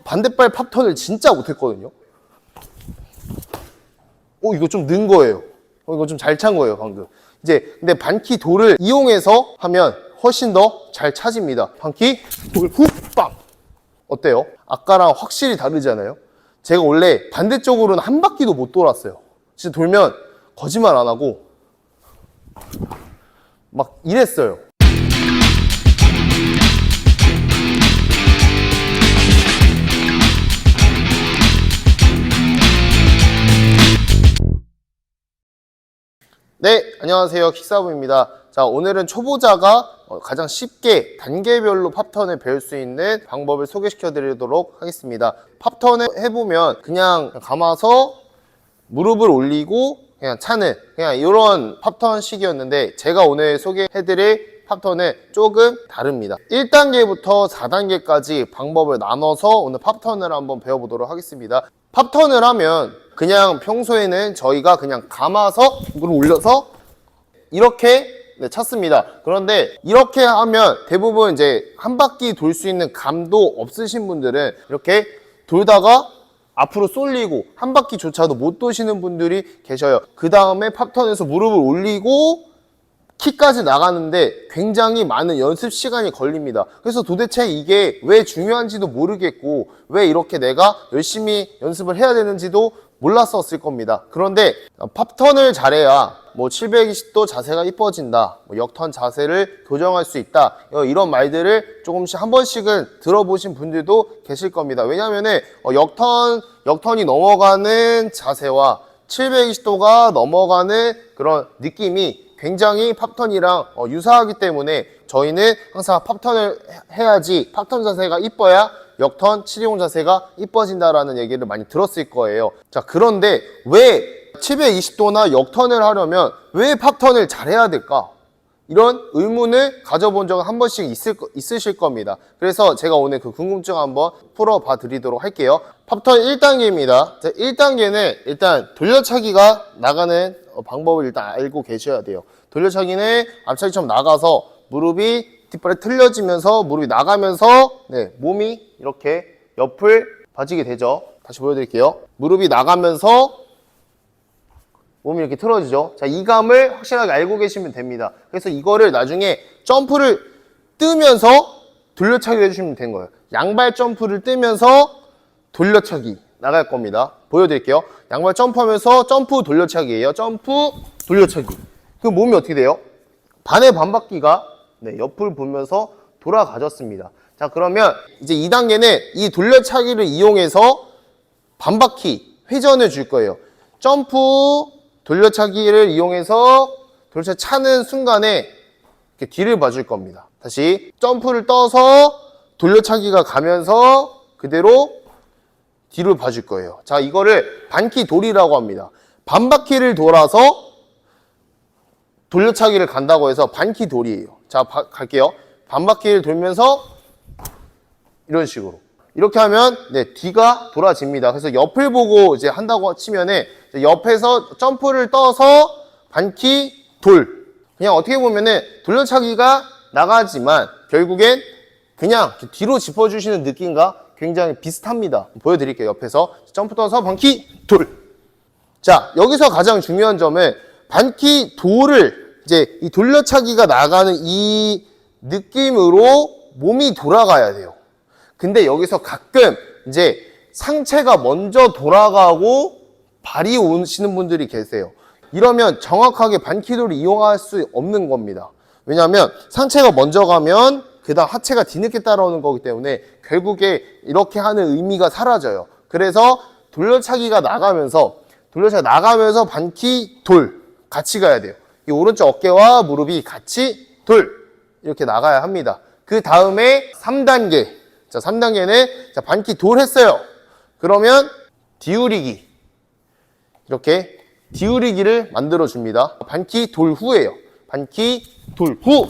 반대발 팝턴을 진짜 못했거든요. 이거 좀 는 거예요. 이거 좀 잘 찬 거예요, 방금. 이제 근데 반키 돌을 이용해서 하면 훨씬 더 잘 차집니다. 반키 돌 후 빵. 어때요? 아까랑 확실히 다르잖아요. 제가 원래 반대쪽으로는 한 바퀴도 못 돌았어요. 진짜 돌면 거짓말 안 하고 막 이랬어요. 네, 안녕하세요. 킥사부입니다. 자, 오늘은 초보자가 가장 쉽게 단계별로 팝턴을 배울 수 있는 방법을 소개시켜 드리도록 하겠습니다. 팝턴을 해보면 그냥 감아서 무릎을 올리고 그냥 차는 그냥 이런 팝턴식이었는데, 제가 오늘 소개해드릴 팝턴은 조금 다릅니다. 1단계부터 4단계까지 방법을 나눠서 오늘 팝턴을 한번 배워보도록 하겠습니다. 팝턴을 하면 그냥 평소에는 저희가 그냥 감아서 무릎을 올려서 이렇게 찼습니다. 그런데 이렇게 하면 대부분 이제 한 바퀴 돌 수 있는 감도 없으신 분들은 이렇게 돌다가 앞으로 쏠리고 한 바퀴조차도 못 도시는 분들이 계셔요. 그 다음에 팝턴에서 무릎을 올리고 키까지 나가는데 굉장히 많은 연습 시간이 걸립니다. 그래서 도대체 이게 왜 중요한지도 모르겠고 왜 이렇게 내가 열심히 연습을 해야 되는지도 몰랐었을 겁니다. 그런데 팝턴을 잘해야 뭐 720도 자세가 이뻐진다, 뭐 역턴 자세를 교정할 수 있다, 이런 말들을 조금씩 한 번씩은 들어보신 분들도 계실 겁니다. 왜냐면은 역턴이 넘어가는 자세와 720도가 넘어가는 그런 느낌이 굉장히 팝턴이랑 유사하기 때문에 저희는 항상 팝턴을 해야지, 팝턴 자세가 이뻐야 역턴 720 자세가 이뻐진다라는 얘기를 많이 들었을 거예요. 자, 그런데 왜 720도나 역턴을 하려면 왜 팝턴을 잘해야 될까? 이런 의문을 가져본 적은 한 번씩 있으실 겁니다. 그래서 제가 오늘 그 궁금증 한번 풀어봐 드리도록 할게요. 팝턴 1단계입니다. 1단계는 일단 돌려차기가 나가는 방법을 일단 알고 계셔야 돼요. 돌려차기는 앞차기처럼 나가서 무릎이 뒷발이 틀려지면서 무릎이 나가면서 몸이 이렇게 옆을 봐지게 되죠. 다시 보여드릴게요. 무릎이 나가면서 몸이 이렇게 틀어지죠. 자, 이 감을 확실하게 알고 계시면 됩니다. 그래서 이거를 나중에 점프를 뜨면서 돌려차기를 해주시면 되는 거예요. 양발 점프를 뜨면서 돌려차기 나갈 겁니다. 보여드릴게요. 양발 점프하면서 점프 돌려차기예요. 점프 돌려차기. 그 몸이 어떻게 돼요? 반의 반바퀴가 옆을 보면서 돌아가졌습니다. 자, 그러면 이제 2단계는 이 돌려차기를 이용해서 반바퀴 회전을 줄 거예요. 점프 돌려차기를 이용해서 돌려차기 차는 순간에 이렇게 뒤를 봐줄 겁니다. 다시 점프를 떠서 돌려차기가 가면서 그대로 뒤를 봐줄 거예요. 자, 이거를 반키 돌이라고 합니다. 반바퀴를 돌아서 돌려차기를 간다고 해서 반키 돌이에요. 자, 갈게요. 반바퀴를 돌면서 이런 식으로. 이렇게 하면 뒤가 돌아집니다. 그래서 옆을 보고 이제 한다고 치면은 옆에서 점프를 떠서 반키 돌. 그냥 어떻게 보면은 돌려차기가 나가지만 결국엔 그냥 뒤로 짚어주시는 느낌과 굉장히 비슷합니다. 보여드릴게요. 옆에서 점프 떠서 반키 돌. 자, 여기서 가장 중요한 점은 반키 돌을 이제 이 돌려차기가 나가는 이 느낌으로 몸이 돌아가야 돼요. 근데 여기서 가끔 이제 상체가 먼저 돌아가고 발이 오시는 분들이 계세요. 이러면 정확하게 반키돌을 이용할 수 없는 겁니다. 왜냐하면 상체가 먼저 가면 그 다음 하체가 뒤늦게 따라오는 거기 때문에 결국에 이렇게 하는 의미가 사라져요. 그래서 돌려차기가 나가면서 반키 돌 같이 가야 돼요. 이 오른쪽 어깨와 무릎이 같이 돌 이렇게 나가야 합니다. 그 다음에 3단계. 자, 3단계는 반키 돌 했어요. 그러면 디우리기. 이렇게 디우리기를 만들어 줍니다. 반키 돌 후예요. 반키 돌 후.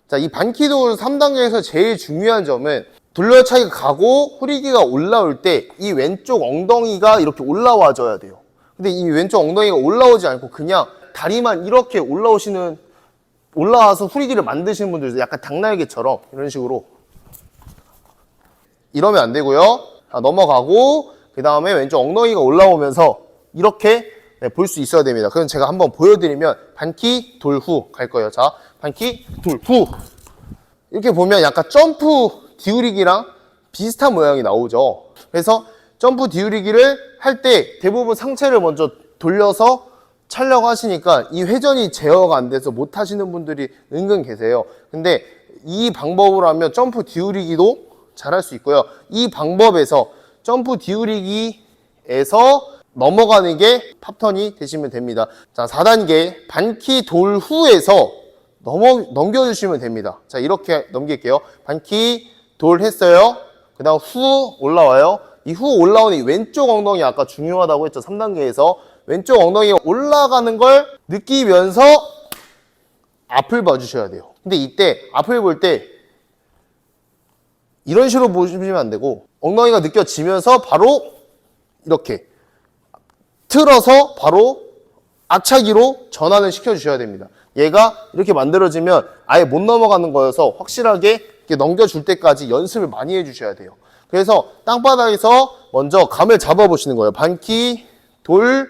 자, 이 반키 돌 3단계에서 제일 중요한 점은 돌려차기가 가고 후리기가 올라올 때 이 왼쪽 엉덩이가 이렇게 올라와 줘야 돼요. 근데 이 왼쪽 엉덩이가 올라오지 않고 그냥 다리만 이렇게 올라와서 후리기를 만드시는 분들도 약간 닭날개처럼 이런 식으로 이러면 안 되고요. 자, 넘어가고 그 다음에 왼쪽 엉덩이가 올라오면서 이렇게 볼 수 있어야 됩니다. 그럼 제가 한번 보여드리면 반키 돌 후 갈 거예요. 자, 반키 돌 후. 이렇게 보면 약간 점프 디우리기랑 비슷한 모양이 나오죠. 그래서 점프 디우리기를 할 때 대부분 상체를 먼저 돌려서 차려고 하시니까 이 회전이 제어가 안 돼서 못 하시는 분들이 은근 계세요. 근데 이 방법으로 하면 점프 디우리기도 잘 할 수 있고요. 이 방법에서 점프 디우리기에서 넘어가는 게 팝턴이 되시면 됩니다. 자, 4단계 반키 돌 후에서 넘겨주시면 됩니다. 자, 이렇게 넘길게요. 반키 돌 했어요. 그 다음 후 올라와요. 이 후 올라오는 이 왼쪽 엉덩이 아까 중요하다고 했죠. 3단계에서 왼쪽 엉덩이가 올라가는 걸 느끼면서 앞을 봐주셔야 돼요. 근데 이때 앞을 볼 때 이런 식으로 보시면 안 되고 엉덩이가 느껴지면서 바로 이렇게 틀어서 바로 앞차기로 전환을 시켜주셔야 됩니다. 얘가 이렇게 만들어지면 아예 못 넘어가는 거여서 확실하게 이렇게 넘겨줄 때까지 연습을 많이 해주셔야 돼요. 그래서 땅바닥에서 먼저 감을 잡아보시는 거예요. 반키, 돌,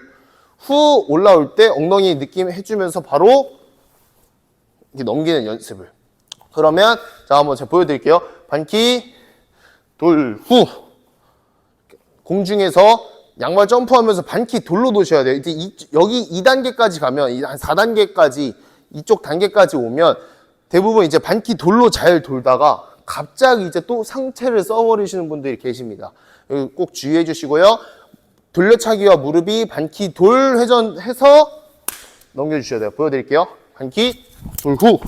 후 올라올 때 엉덩이 느낌 해주면서 바로 이렇게 넘기는 연습을. 그러면 자 한번 제가 보여드릴게요. 반키, 돌, 후. 공중에서 양발 점프하면서 반키 돌로 도셔야 돼요. 이제 여기 2단계까지 가면 한 4단계까지 이쪽 단계까지 오면 대부분 이제 반키 돌로 잘 돌다가 갑자기 이제 또 상체를 써버리시는 분들이 계십니다. 꼭 주의해 주시고요. 돌려차기와 무릎이 반키 돌 회전해서 넘겨주셔야 돼요. 보여드릴게요. 반키 돌 후.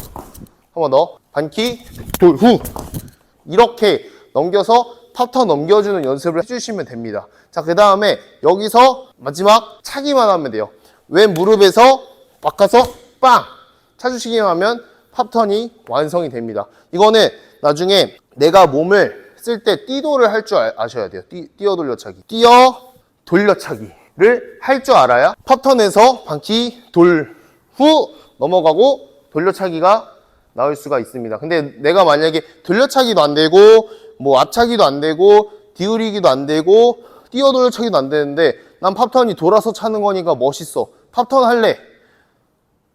한 번 더. 반키 돌 후. 이렇게 넘겨서 팝턴 넘겨주는 연습을 해주시면 됩니다. 자, 그 다음에 여기서 마지막 차기만 하면 돼요. 왼 무릎에서 바꿔서 빵! 차주시기만 하면 팝턴이 완성이 됩니다. 이거는 나중에 내가 몸을 쓸 때 띠도를 할 줄 아셔야 돼요. 띄어 돌려차기. 띄어 돌려차기를 할 줄 알아야 팝턴에서 반키 돌 후 넘어가고 돌려차기가 나올 수가 있습니다. 근데 내가 만약에 돌려차기도 안 되고 뭐 앞차기도 안 되고 디우리기도 안 되고 띄어 돌려차기도 안 되는데 난 팝턴이 돌아서 차는 거니까 멋있어. 팝턴 할래.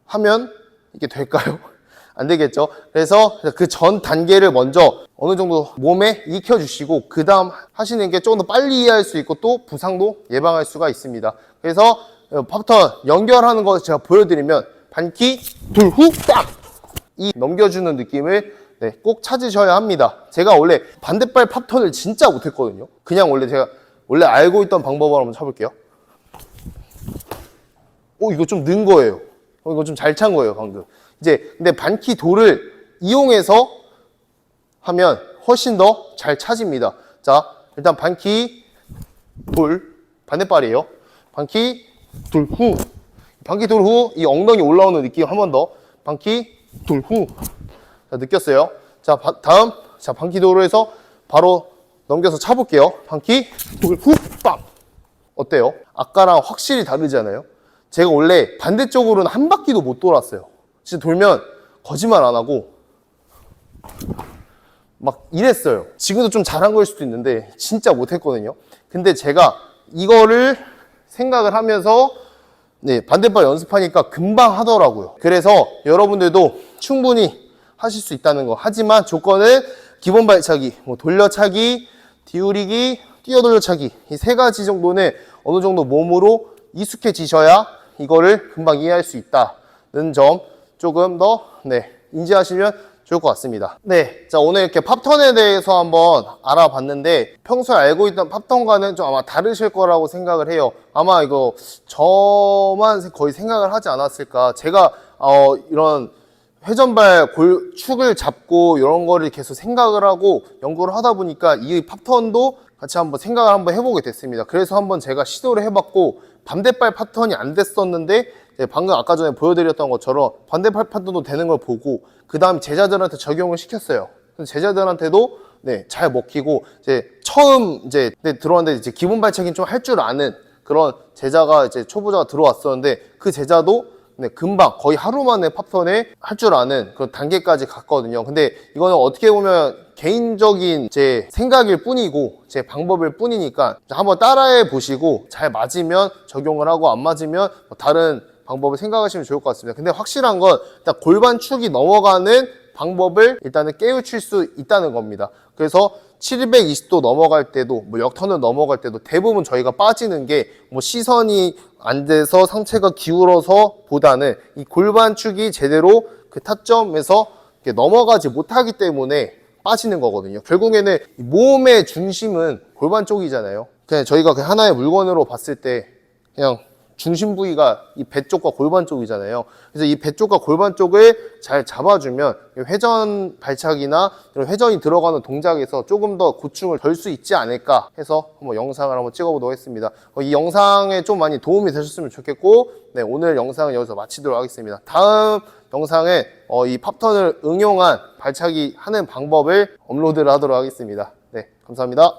하면 이게 될까요? 안 되겠죠. 그래서 그 전 단계를 먼저 어느 정도 몸에 익혀주시고 그 다음 하시는 게 조금 더 빨리 이해할 수 있고 또 부상도 예방할 수가 있습니다. 그래서 팝턴 연결하는 거 제가 보여드리면 반키 둘 후 딱! 이 넘겨주는 느낌을 꼭 찾으셔야 합니다. 제가 원래 반대발 팝턴을 진짜 못했거든요. 그냥 제가 원래 알고 있던 방법으로 한번 쳐볼게요. 이거 좀 는 거예요. 이거 좀 잘 찬 거예요, 방금. 이제 근데 반키 돌을 이용해서 하면 훨씬 더 잘 차집니다. 자, 일단 반키 돌 반대발이에요. 반키 돌 후. 반키 돌 후 이 엉덩이 올라오는 느낌 한 번 더. 반키 돌 후. 자, 느꼈어요. 자, 다음 자 반키 돌을 해서 바로 넘겨서 차볼게요. 반키 돌 후 빵. 어때요? 아까랑 확실히 다르잖아요. 제가 원래 반대쪽으로는 한 바퀴도 못 돌았어요. 진짜 돌면 거짓말 안 하고 막 이랬어요. 지금도 좀 잘한 걸 수도 있는데 진짜 못했거든요. 근데 제가 이거를 생각을 하면서 반대발 연습하니까 금방 하더라고요. 그래서 여러분들도 충분히 하실 수 있다는 거. 하지만 조건은 기본 발차기, 돌려차기, 디우리기, 뛰어 돌려차기 이 세 가지 정도는 어느 정도 몸으로 익숙해지셔야 이거를 금방 이해할 수 있다는 점 조금 더 인지하시면 좋을 것 같습니다. 자, 오늘 이렇게 팝턴에 대해서 한번 알아봤는데 평소에 알고 있던 팝턴과는 좀 아마 다르실 거라고 생각을 해요. 아마 이거 저만 거의 생각을 하지 않았을까. 제가 이런 회전발 축을 잡고 이런 거를 계속 생각을 하고 연구를 하다 보니까 이 팝턴도 같이 한번 생각을 한번 해보게 됐습니다. 그래서 한번 제가 시도를 해봤고 반대발 팝턴이 안 됐었는데 방금 아까 전에 보여드렸던 것처럼 반대발 팝턴도 되는 걸 보고 그 다음 제자들한테 적용을 시켰어요. 제자들한테도 잘 먹히고 처음 들어왔는데 기본 발차기는 좀 할 줄 아는 그런 제자가 초보자가 들어왔었는데 그 제자도 네, 금방 거의 하루 만에 팝턴에 할 줄 아는 그런 단계까지 갔거든요. 근데 이거는 어떻게 보면 개인적인 제 생각일 뿐이고 제 방법일 뿐이니까 한번 따라해 보시고 잘 맞으면 적용을 하고 안 맞으면 뭐 다른 방법을 생각하시면 좋을 것 같습니다. 근데 확실한 건 일단 골반축이 넘어가는 방법을 일단은 깨우칠 수 있다는 겁니다. 그래서 720도 넘어갈 때도 뭐 역턴을 넘어갈 때도 대부분 저희가 빠지는 게 뭐 시선이 안 돼서 상체가 기울어서 보다는 이 골반축이 제대로 그 타점에서 넘어가지 못하기 때문에 빠지는 거거든요. 결국에는 몸의 중심은 골반 쪽이잖아요. 그냥 저희가 그 하나의 물건으로 봤을 때 그냥 중심 부위가 이 배 쪽과 골반 쪽이잖아요. 그래서 이 배 쪽과 골반 쪽을 잘 잡아주면 회전 발차기나 이런 회전이 들어가는 동작에서 조금 더 고충을 덜 수 있지 않을까 해서 한번 영상을 한번 찍어보도록 하겠습니다. 이 영상에 좀 많이 도움이 되셨으면 좋겠고, 네, 오늘 영상은 여기서 마치도록 하겠습니다. 다음 영상에 이 팝턴을 응용한 발차기 하는 방법을 업로드를 하도록 하겠습니다. 네, 감사합니다.